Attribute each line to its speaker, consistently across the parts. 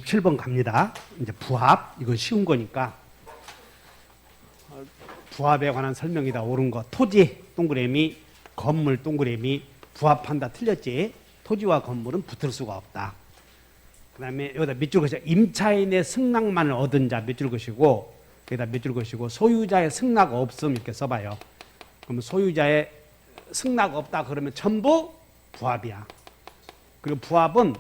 Speaker 1: 27번 갑니다. 이제 부합, 이건 쉬운 거니까. 부합에 관한 설명이다. 옳은 거. 토지, 동그라미, 건물, 동그라미, 부합한다. 틀렸지? 토지와 건물은 붙을 수가 없다. 그 다음에 여기다 밑줄 것이 임차인의 승낙만을 얻은 자 밑줄 것이고, 여기다 밑줄 것이고, 소유자의 승낙 없음 이렇게 써봐요. 그러면 소유자의 승낙 없다 그러면 전부 부합이야. 그리고 부합은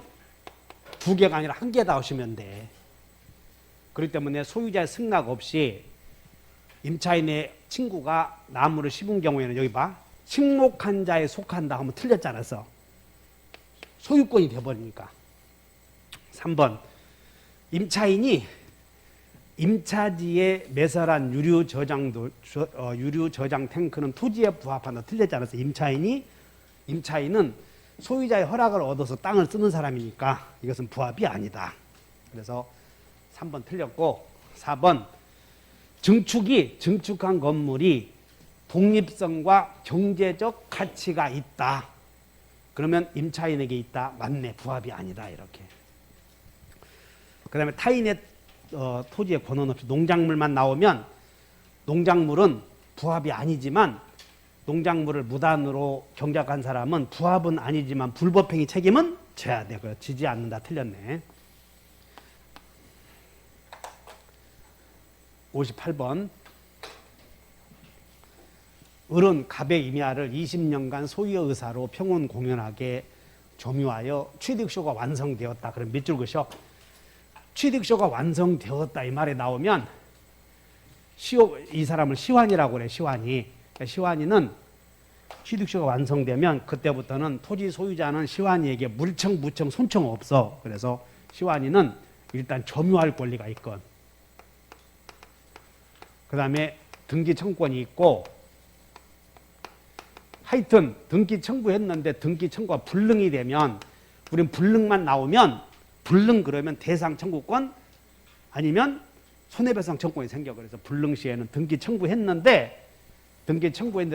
Speaker 1: 두 개가 아니라 한 개다 하시면 돼. 그렇기 때문에 소유자의 승낙 없이 임차인의 친구가 나무를 심은 경우에는 여기 봐. 식목한 자에 속한다 하면 틀렸지 않았어. 소유권이 돼버리니까. 3번. 임차인이 임차지에 매설한 유류 저장 탱크는 토지에 부합한다. 틀렸지 않았어. 임차인은 소유자의 허락을 얻어서 땅을 쓰는 사람이니까 이것은 부합이 아니다. 그래서 3번 틀렸고, 4번. 증축한 건물이 독립성과 경제적 가치가 있다. 그러면 임차인에게 있다. 맞네. 부합이 아니다. 이렇게. 그 다음에 타인의 토지에 권한 없이 농작물만 나오면 농작물은 부합이 아니지만 농작물을 무단으로 경작한 사람은 부합은 아니지만 불법행위 책임은 져야 돼. 지지 않는다. 틀렸네. 58번. 을은 갑의 임야를 20년간 소유의 의사로 평온 공연하게 점유하여 취득쇼가 완성되었다. 그럼 밑줄 그셔. 취득쇼가 완성되었다 이 말에 나오면 이 사람을 시환이라고 그래. 시환이는 취득쇼가 완성되면 그때부터는 토지 소유자는 시환이에게 물청, 무청, 손청 없어. 그래서 시환이는 일단 점유할 권리가 있건, 그 다음에 등기 청구권이 있고, 하여튼 등기 청구했는데 등기 청구가 불능이 되면, 우린 불능만 나오면 불능 그러면 대상 청구권 아니면 손해배상 청구권이 생겨. 그래서 불능 시에는 등기 청구했는데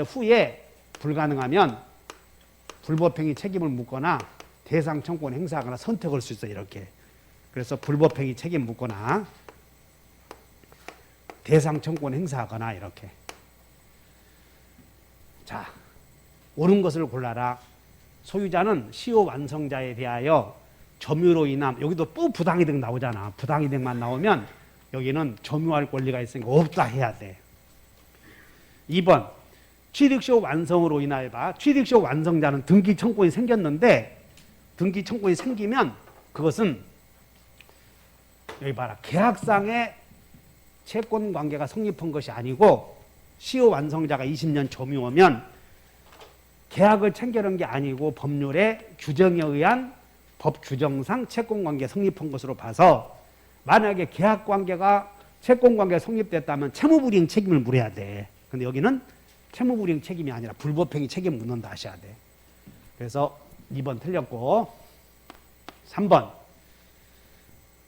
Speaker 1: 후에 불가능하면 불법행위 책임을 묻거나 대상 청구권 행사하거나 선택할 수 있어. 이렇게. 그래서 불법행위 책임 묻거나 대상 청구권 행사하거나 이렇게. 자, 옳은 것을 골라라. 소유자는 시효 완성자에 대하여 점유로 인함. 여기도 또 부당이득 나오잖아. 부당이득만 나오면 여기는 점유할 권리가 있으니까 없다 해야 돼. 2번. 취득시효 완성으로 인하여 봐. 취득시효 완성자는 등기 청구권이 생겼는데 등기 청구권이 생기면 그것은 여기 봐라. 계약상의 채권 관계가 성립한 것이 아니고 시효 완성자가 20년 점유하면 계약을 챙겨놓은 게 아니고 법률의 규정에 의한 법 규정상 채권 관계 성립한 것으로 봐서 만약에 계약 관계가 채권 관계가 성립됐다면 채무불이행 책임을 물어야 돼. 근데 여기는 채무불이행 책임이 아니라 불법행위 책임 묻는다 하셔야 돼. 그래서 2번 틀렸고, 3번.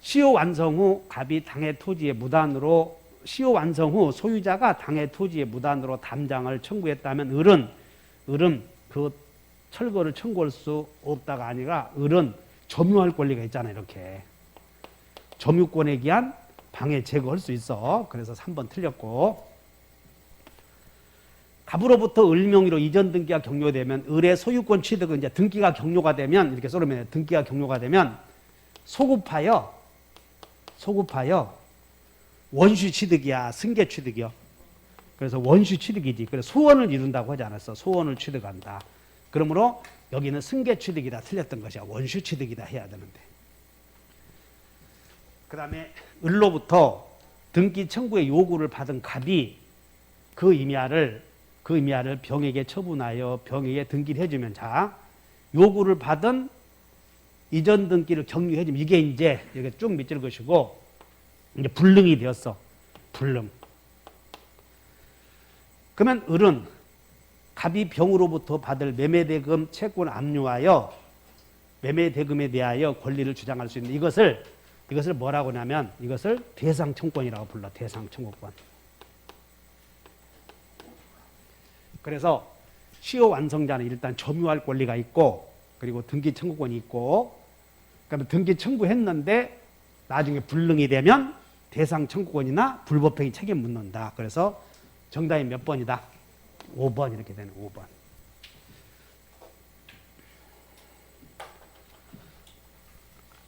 Speaker 1: 시효 완성 후 갑이 당해 토지에 무단으로 시효 완성 후 소유자가 당해 토지에 무단으로 담장을 청구했다면 을은 그 철거를 청구할 수 없다가 아니라 을은 점유할 권리가 있잖아. 이렇게 점유권에 기한 방해 제거할 수 있어. 그래서 3번 틀렸고, 갑으로부터 을 명의로 이전 등기가 격려되면 을의 소유권 취득은 이제 등기가 격려가 되면 이렇게 써놓으면 등기가 격려가 되면 소급하여 원시 취득이야, 승계 취득이요. 그래서 원시 취득이지. 그래서 소원을 이룬다고 하지 않았어. 소원을 취득한다. 그러므로 여기는 승계 취득이다. 틀렸던 것이야. 원시 취득이다 해야 되는데. 그 다음에 을로부터 등기 청구의 요구를 받은 갑이 그 임야를 병에게 처분하여 병에게 등기를 해주면, 자, 요구를 받은 이전 등기를 격려해주면 이게 이제 이렇게 쭉 밑줄 것이고, 이제 불능이 되었어. 불능. 그러면 을은 갑이 병으로부터 받을 매매대금 채권 압류하여 매매대금에 대하여 권리를 주장할 수 있는 이것을 뭐라고 하냐면 이것을 대상청구권이라고 불러. 대상청구권. 그래서 시효 완성자는 일단 점유할 권리가 있고, 그리고 등기 청구권이 있고, 그러면 등기 청구했는데 나중에 불능이 되면 대상 청구권이나 불법행위 책임 묻는다. 그래서 정답이 몇 번이다? 5번 이렇게 되는 5번.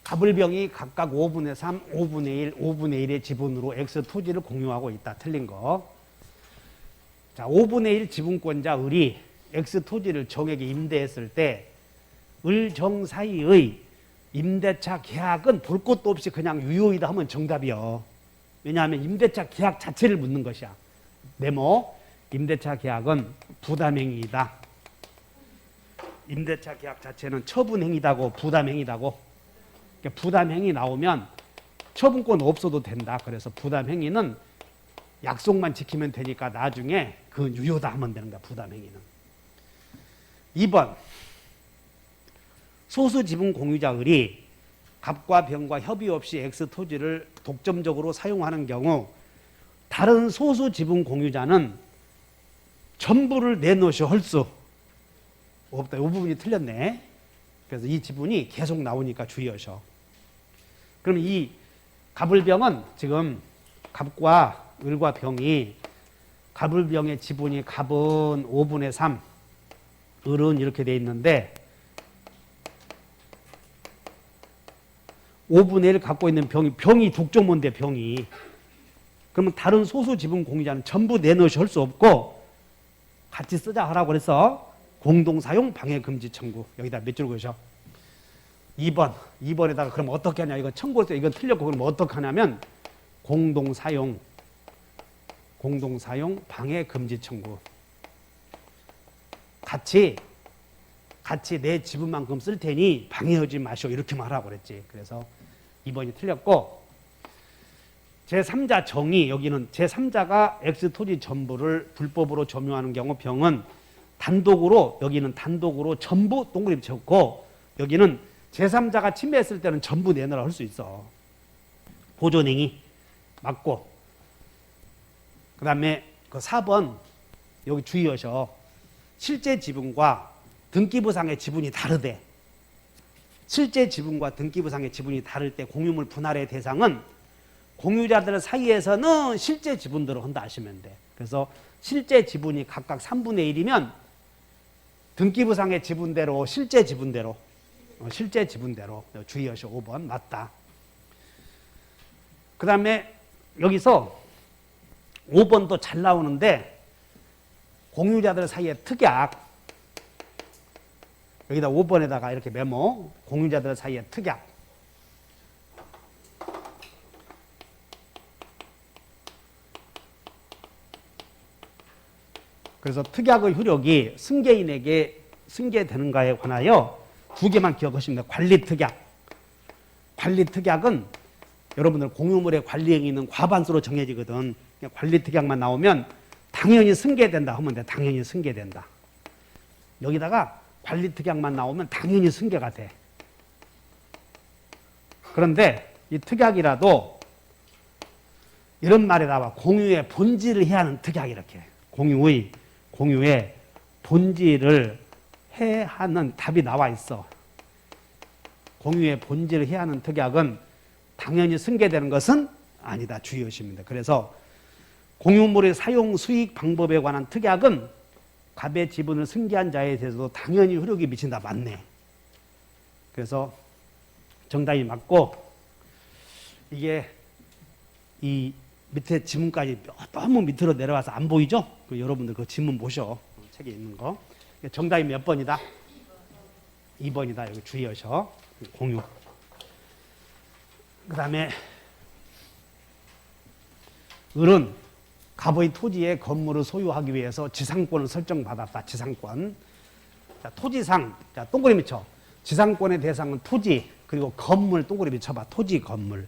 Speaker 1: 갑을병이 각각 5분의 3, 5분의 1, 5분의 1의 지분으로 X 토지를 공유하고 있다. 틀린 거. 자, 5분의 1 지분권자 을이 X 토지를 정에게 임대했을 때 을, 정 사이의 임대차 계약은 볼 것도 없이 그냥 유효이다 하면 정답이요. 왜냐하면 임대차 계약 자체를 묻는 것이야. 네모, 임대차 계약은 부담행위이다. 임대차 계약 자체는 처분행위다고 부담행위다고. 그러니까 부담행위 나오면 처분권 없어도 된다. 그래서 부담행위는 약속만 지키면 되니까 나중에 그건 유효다 하면 되는 거야. 부담행위는. 2번 소수 지분 공유자 을이 갑과 병과 협의 없이 X 토지를 독점적으로 사용하는 경우 다른 소수 지분 공유자는 전부를 내놓으셔 할 수 없다. 이 부분이 틀렸네. 그래서 이 지분이 계속 나오니까 주의하셔. 그럼 이 갑을병은 지금 갑과 을과 병이 갑을병의 지분이 갑은 5분의 3, 을은 이렇게 돼 있는데 5분의 1 갖고 있는 병이 독점인데 병이. 그러면 다른 소수 지분 공유자는 전부 내놓으셔 할 수 없고 같이 쓰자 하라고 그래서 공동사용 방해금지 청구. 여기다 몇 줄 그러셔? 2번. 2번에다가 그럼 어떻게 하냐. 이건 청구해서 이건 틀렸고 그럼 어떻게 하냐면 공동사용 방해금지 청구. 같이 내 지분만큼 쓸 테니 방해하지 마시오. 이렇게 말하고 그랬지. 그래서 2번이 틀렸고 제3자 정의 여기는 제3자가 X 토지 전부를 불법으로 점유하는 경우 병은 단독으로 여기는 단독으로 전부 동그라미 쳤고 여기는 제3자가 침해했을 때는 전부 내놓으라 할 수 있어. 보존행위 맞고 그 다음에 그 4번 여기 주의하셔. 실제 지분과 등기부상의 지분이 다르대. 실제 지분과 등기부상의 지분이 다를 때 공유물 분할의 대상은 공유자들 사이에서는 실제 지분대로 한다 하시면 돼. 그래서 실제 지분이 각각 3분의 1이면 등기부상의 지분대로 실제 지분대로 주의하셔. 5번 맞다. 그 다음에 여기서 5번도 잘 나오는데 공유자들 사이의 특약 여기다 5번에다가 이렇게 메모 공유자들 사이의 특약 그래서 특약의 효력이 승계인에게 승계되는가에 관하여 두 개만 기억하시면 돼요. 관리특약. 관리특약은 여러분들 공유물의 관리행위는 과반수로 정해지거든. 관리특약만 나오면 당연히 승계된다 하면 돼. 당연히 승계된다. 여기다가 관리특약만 나오면 당연히 승계가 돼. 그런데 이 특약이라도 이런 말에 나와. 공유의 본질을 해야 하는 특약 이렇게. 공유의 본질을 해야 하는 답이 나와 있어. 공유의 본질을 해야 하는 특약은 당연히 승계되는 것은 아니다. 주의하시면 돼. 그래서 공유물의 사용 수익 방법에 관한 특약은 갑의 지분을 승계한 자에 대해서도 당연히 효력이 미친다. 맞네. 그래서 정답이 맞고 이게 이 밑에 지문까지 너무 밑으로 내려와서 안 보이죠? 여러분들 그 지문 보셔. 책에 있는 거. 정답이 몇 번이다? 2번이다. 여기 주의하셔. 공유. 그 다음에 을은 갑의 토지에 건물을 소유하기 위해서 지상권을 설정받았다. 지상권. 자, 토지상. 자, 동그라미 쳐. 지상권의 대상은 토지 그리고 건물 동그라미 쳐봐. 토지 건물.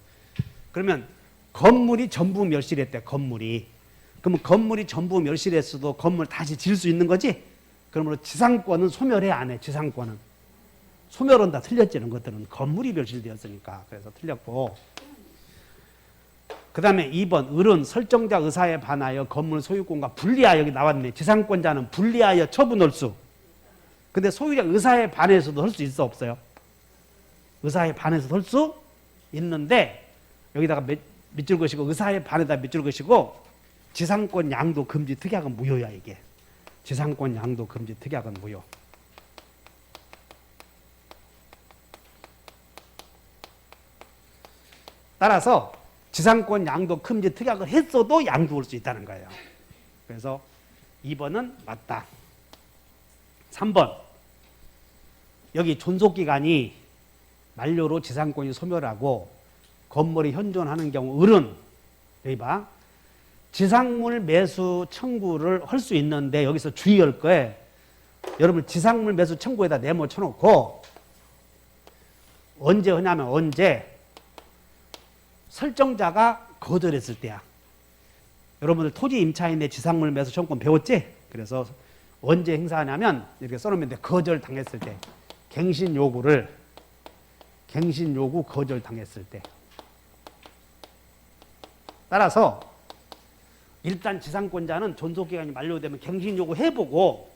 Speaker 1: 그러면 건물이 전부 멸실했대. 건물이. 그러면 건물이 전부 멸실했어도 건물 다시 지을 수 있는 거지? 그러므로 지상권은 소멸해 안 해. 지상권은. 소멸은 다 틀렸지. 이런 것들은 건물이 멸실되었으니까. 그래서 틀렸고. 그 다음에 2번 을은 설정자 의사에 반하여 건물 소유권과 분리하여 여기 나왔네. 지상권자는 분리하여 처분할 수. 근데 소유자 의사에 반해서도 할 수 있어 없어요? 의사에 반해서도 할 수 있는데 여기다가 밑줄 것이고 의사의 반에다 밑줄 것이고 지상권 양도 금지 특약은 무효야 이게. 지상권 양도 금지 특약은 무효. 따라서 지상권 양도 금지 특약을 했어도 양도할 수 있다는 거예요. 그래서 2번은 맞다. 3번 여기 존속기간이 만료로 지상권이 소멸하고 건물이 현존하는 경우 을은 여기 봐. 지상물 매수 청구를 할 수 있는데 여기서 주의할 거예요. 여러분 지상물 매수 청구에다 네모 쳐놓고 언제 하냐면 언제 설정자가 거절했을 때야. 여러분들 토지 임차인의 지상물 매수 청구권 배웠지? 그래서 언제 행사하냐면 이렇게 써놓으면 돼. 거절 당했을 때. 갱신 요구 거절 당했을 때. 따라서 일단 지상권자는 존속기간이 만료되면 갱신 요구 해보고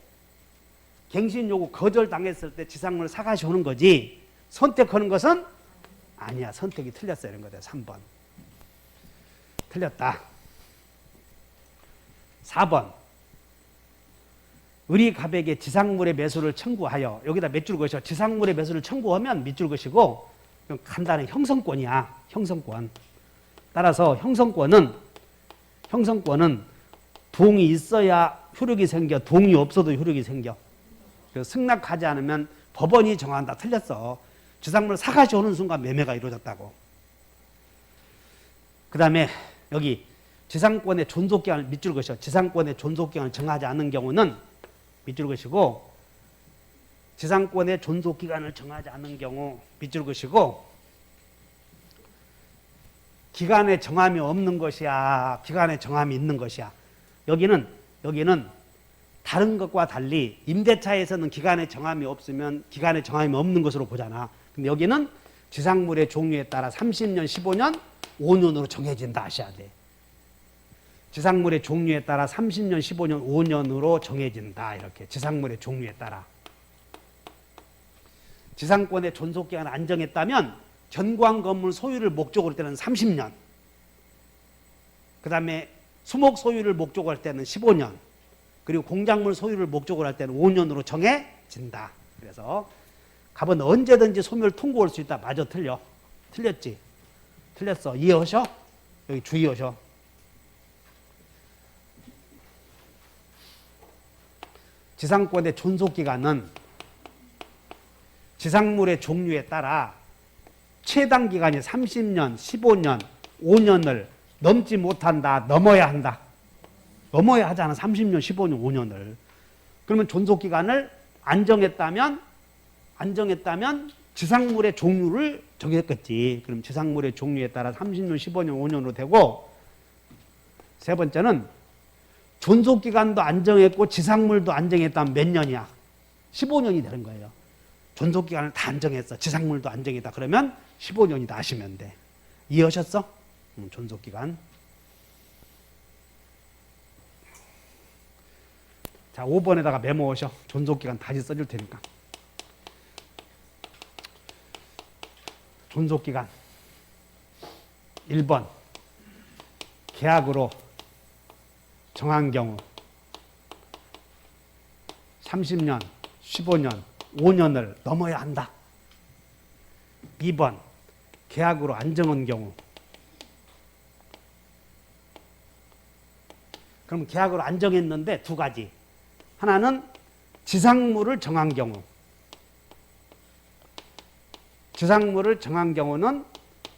Speaker 1: 갱신 요구 거절 당했을 때 지상물 사가시 오는 거지 선택하는 것은 아니야. 선택이 틀렸어 이런 거다. 3번 틀렸다. 4번 의리가백의 지상물의 매수를 청구하여 여기다 밑줄 것이요. 지상물의 매수를 청구하면 밑줄 것이고 간단한 형성권이야. 형성권. 따라서 형성권은 동이 있어야 효력이 생겨. 동이 없어도 효력이 생겨. 그래서 승낙하지 않으면 법원이 정한다. 틀렸어. 지상물 사가시 오는 순간 매매가 이루어졌다고. 그 다음에 여기 지상권의 존속기간을 밑줄 것이요. 지상권의 존속기간을 정하지 않는 경우는 밑줄 것이고 지상권의 존속기간을 정하지 않는 경우 밑줄 것이고 기간의 정함이 없는 것이야. 기간의 정함이 있는 것이야. 여기는 다른 것과 달리 임대차에서는 기간의 정함이 없으면 기간의 정함이 없는 것으로 보잖아. 근데 여기는 지상물의 종류에 따라 30년, 15년, 5년으로 정해진다 하셔야 돼. 지상물의 종류에 따라 30년, 15년, 5년으로 정해진다. 이렇게 지상물의 종류에 따라. 지상권의 존속기간을 안 정했다면 견광건물 소유를 목적으로 할 때는 30년. 그 다음에 수목 소유를 목적으로 할 때는 15년. 그리고 공작물 소유를 목적으로 할 때는 5년으로 정해진다. 그래서 갑은 언제든지 소멸 통고할 수 있다. 맞아, 틀려. 틀렸지? 틀렸어. 이해하셔? 여기 주의하셔. 지상권의 존속기간은 지상물의 종류에 따라 최단 기간이 30년, 15년, 5년을 넘지 못한다. 넘어야 한다. 넘어야 하잖아. 30년, 15년, 5년을. 그러면 존속기간을 안 정했다면 지상물의 종류를 정했겠지. 그럼 지상물의 종류에 따라 30년, 15년, 5년으로 되고 세 번째는 존속기간도 안 정했고 지상물도 안 정했다면 몇 년이야? 15년이 되는 거예요. 존속기간을 다 안 정했어. 지상물도 안 정했다. 그러면 15년이다 하시면 돼. 이해하셨어? 존속기간. 자, 5번에다가 메모하셔. 존속기간 다시 써줄 테니까. 존속기간 1번 계약으로 정한 경우 30년, 15년, 5년을 넘어야 한다. 2번 계약으로 안 정한 경우 그럼 계약으로 안 정했는데 두 가지. 하나는 지상물을 정한 경우 지상물을 정한 경우는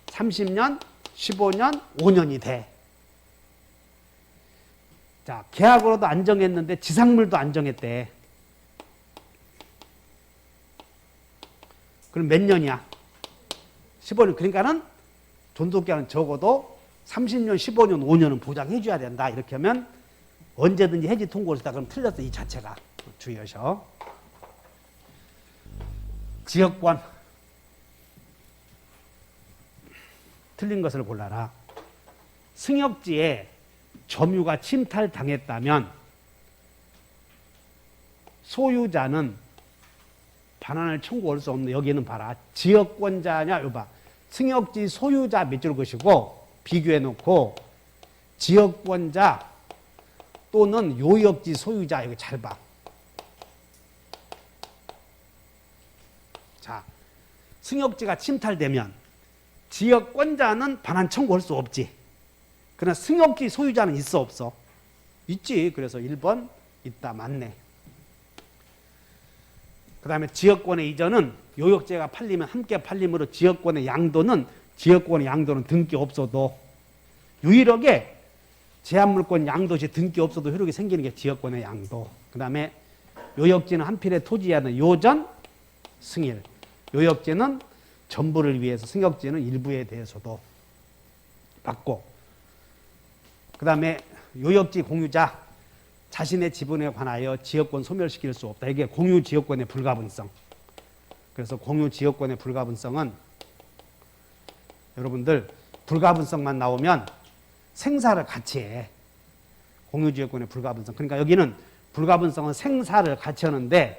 Speaker 1: 30년, 15년, 5년이 돼. 자, 계약으로도 안 정했는데 지상물도 안 정했대. 그럼 몇 년이야? 15년. 그러니까는 존속기간은 적어도 30년, 15년, 5년은 보장해 줘야 된다. 이렇게 하면 언제든지 해지 통고를 했다. 그럼 틀렸어. 이 자체가. 주의하셔. 지역권. 틀린 것을 골라라. 승역지에 점유가 침탈당했다면 소유자는 반환을 청구할 수 없는 여기는 봐라. 지역권자냐? 이거 봐. 승역지 소유자 밑줄 것이고 비교해 놓고 지역권자 또는 요역지 소유자 이거 잘 봐. 자, 승역지가 침탈되면 지역권자는 반환 청구할 수 없지. 그러나 승역지 소유자는 있어 없어? 있지. 그래서 1번 있다. 맞네. 그 다음에 지역권의 이전은 요역제가 팔리면 함께 팔림으로 지역권의 양도는 등기 없어도 유일하게 제한물권 양도시 등기 없어도 효력이 생기는 게 지역권의 양도. 그 다음에 요역지는 한 필의 토지하는 요전 승일. 요역제는 전부를 위해서, 승역제는 일부에 대해서도 받고, 그 다음에 요역지 공유자 자신의 지분에 관하여 지역권 소멸시킬 수 없다. 이게 공유지역권의 불가분성. 그래서 공유지역권의 불가분성은 여러분들 불가분성만 나오면 생사를 같이 해. 공유지역권의 불가분성. 그러니까 여기는 불가분성은 생사를 같이 하는데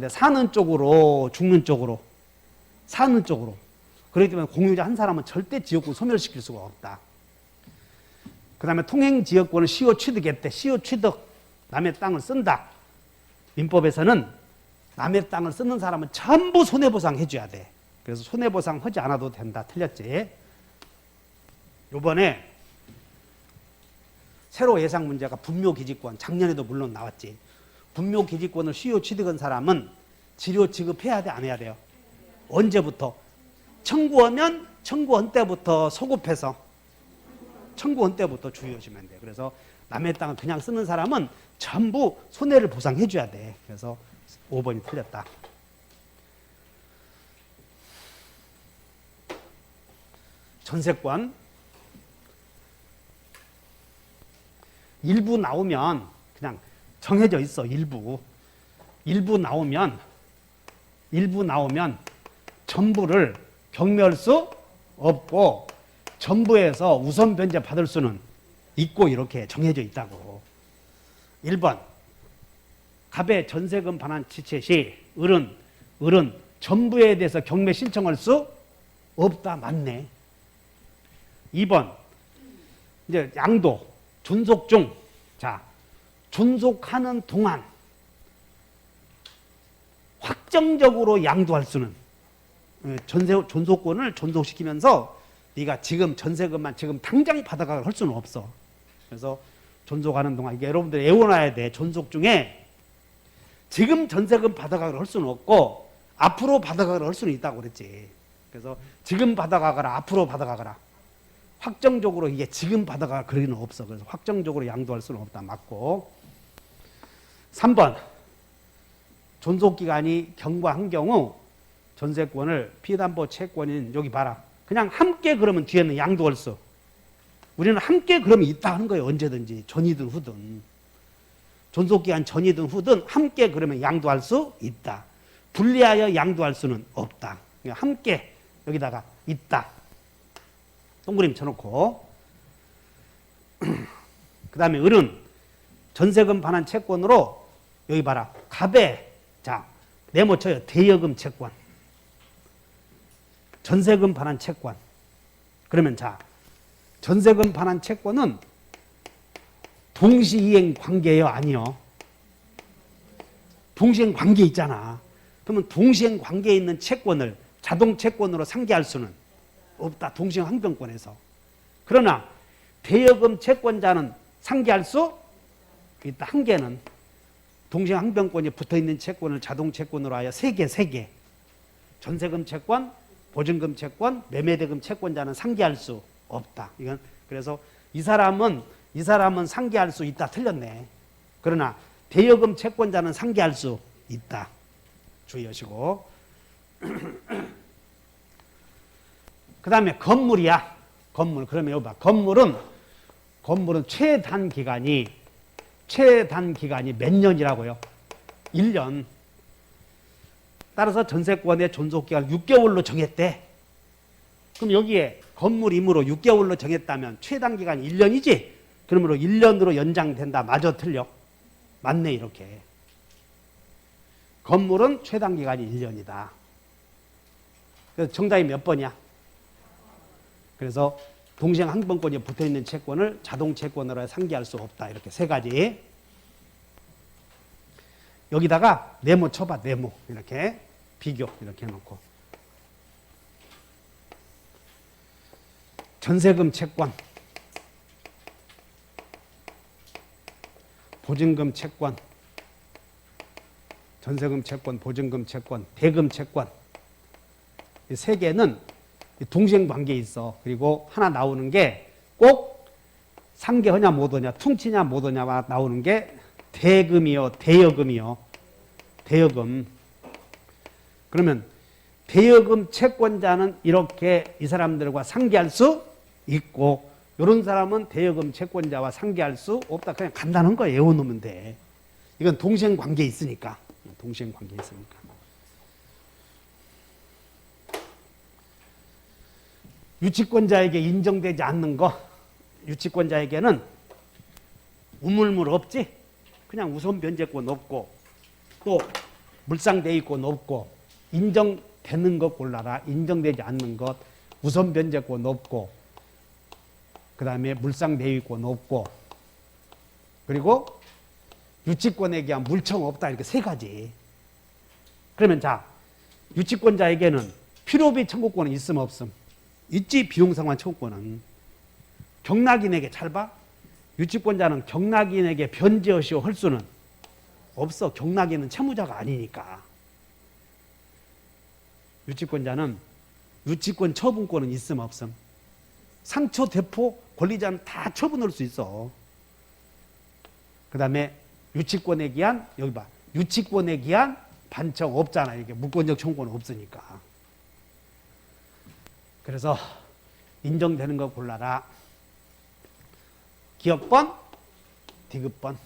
Speaker 1: 사는 쪽으로 죽는 쪽으로 사는 쪽으로. 그렇기 때문에 공유자 한 사람은 절대 지역권 소멸시킬 수가 없다. 그 다음에 통행지역권을 시효 취득했대. 시효 취득, 남의 땅을 쓴다. 민법에서는 남의 땅을 쓰는 사람은 전부 손해보상 해줘야 돼. 그래서 손해보상 하지 않아도 된다. 틀렸지? 요번에 새로 예상 문제가 분묘기지권, 작년에도 물론 나왔지. 분묘기지권을 시효 취득한 사람은 지료 지급해야 돼, 안 해야 돼요? 언제부터? 청구하면 청구한 때부터 소급해서 청구한 때부터 주의하시면 돼요. 그래서 남의 땅을 그냥 쓰는 사람은 전부 손해를 보상해 줘야 돼. 그래서 5번이 틀렸다. 전세권 일부 나오면 그냥 정해져 있어. 일부 나오면 전부를 경매할 수 없고 전부에서 우선 변제 받을 수는 있고 이렇게 정해져 있다고. 1번 갑의 전세금 반환 지체 시 을은 전부에 대해서 경매 신청할 수 없다. 맞네. 2번 이제 양도 존속 중. 자, 존속하는 동안 확정적으로 양도할 수는, 존속권을 존속시키면서 네가 지금 전세금만 지금 당장 받아가고 할 수는 없어. 그래서 존속하는 동안, 이게 여러분들 외워놔야 돼. 존속 중에 지금 전세금 받아가고 할 수는 없고 앞으로 받아가고 할 수는 있다고 그랬지. 그래서 지금 받아가거라, 앞으로 받아가거라. 확정적으로 이게 지금 받아가 그러기는 없어. 그래서 확정적으로 양도할 수는 없다. 맞고. 3번 존속기간이 경과한 경우 전세권을 피담보 채권인 여기 봐라. 그냥 함께 그러면 뒤에는 양도할 수. 우리는 함께 그러면 있다 하는 거예요. 언제든지 전이든 후든. 존속기간 전이든 후든 함께 그러면 양도할 수 있다. 분리하여 양도할 수는 없다. 그냥 함께 여기다가 있다. 동그라미 쳐놓고. 그 다음에 을은 전세금 반환 채권으로 여기 봐라. 갑에 자 네모 쳐요. 대여금 채권. 전세금 반환 채권. 그러면 자 전세금 반환 채권은 동시이행 관계예요? 아니요. 동시이행 관계 있잖아. 그러면 동시이행 관계에 있는 채권을 자동 채권으로 상기할 수는 없다. 동시이행 항변권에서. 그러나 대여금 채권자는 상기할 수 있다. 한 개는 동시이행 항변권이 붙어있는 채권을 자동 채권으로 하여 세 개. 전세금 채권, 보증금 채권, 매매대금 채권자는 상기할 수 없다. 이건 그래서 이 사람은 상기할 수 있다. 틀렸네. 그러나 대여금 채권자는 상기할 수 있다. 주의하시고. 그 다음에 건물이야. 건물. 그러면 여기 봐. 건물은 최단 기간이 몇 년이라고요? 1년. 따라서 전세권의 존속기간 6개월로 정했대. 그럼 여기에 건물임으로 6개월로 정했다면 최단 기간이 1년이지? 그러므로 1년으로 연장된다. 맞아, 틀려? 맞네, 이렇게. 건물은 최단 기간이 1년이다. 그래서 정답이 몇 번이야? 그래서 동생 항변권이 붙어있는 채권을 자동 채권으로 상기할 수 없다. 이렇게 세 가지. 여기다가 네모 쳐봐. 네모. 이렇게 비교 이렇게 해놓고. 전세금 채권, 보증금 채권, 전세금 채권, 보증금 채권, 대금 채권. 이 세 개는 동생 관계에 있어. 그리고 하나 나오는 게 꼭 상계하냐 못하냐, 퉁치냐 못하냐가 나오는 게 대금이요, 대여금이요. 대여금. 그러면 대여금 채권자는 이렇게 이 사람들과 상계할 수 있고, 이런 사람은 대여금 채권자와 상계할 수 없다. 그냥 간단한 거 외워놓으면 돼. 이건 동생 관계에 있으니까. 동생 관계에 있으니까. 유치권자에게 인정되지 않는 거, 유치권자에게는 우물물 없지? 그냥 우선 변제권 없고, 또 물상대위권 없고, 인정되는 것 골라라. 인정되지 않는 것, 우선 변제권 없고, 그 다음에 물상대위권 없고, 그리고 유치권에 대한 물청 없다. 이렇게 세 가지. 그러면 자, 유치권자에게는 필요비 청구권은 있음 없음? 있지. 비용상환 청구권은. 경락인에게 잘 봐. 유치권자는 경락인에게 변제하시오 할 수는 없어. 경락인은 채무자가 아니니까. 유치권자는 유치권 처분권은 있음 없음? 상초, 대포, 권리자는 다 처분할 수 있어. 그 다음에 유치권에 기한, 여기 봐. 유치권에 기한 반청 없잖아. 이게 무권적 청구권은 없으니까. 그래서 인정되는 거 골라라. 기업번, 디귿번.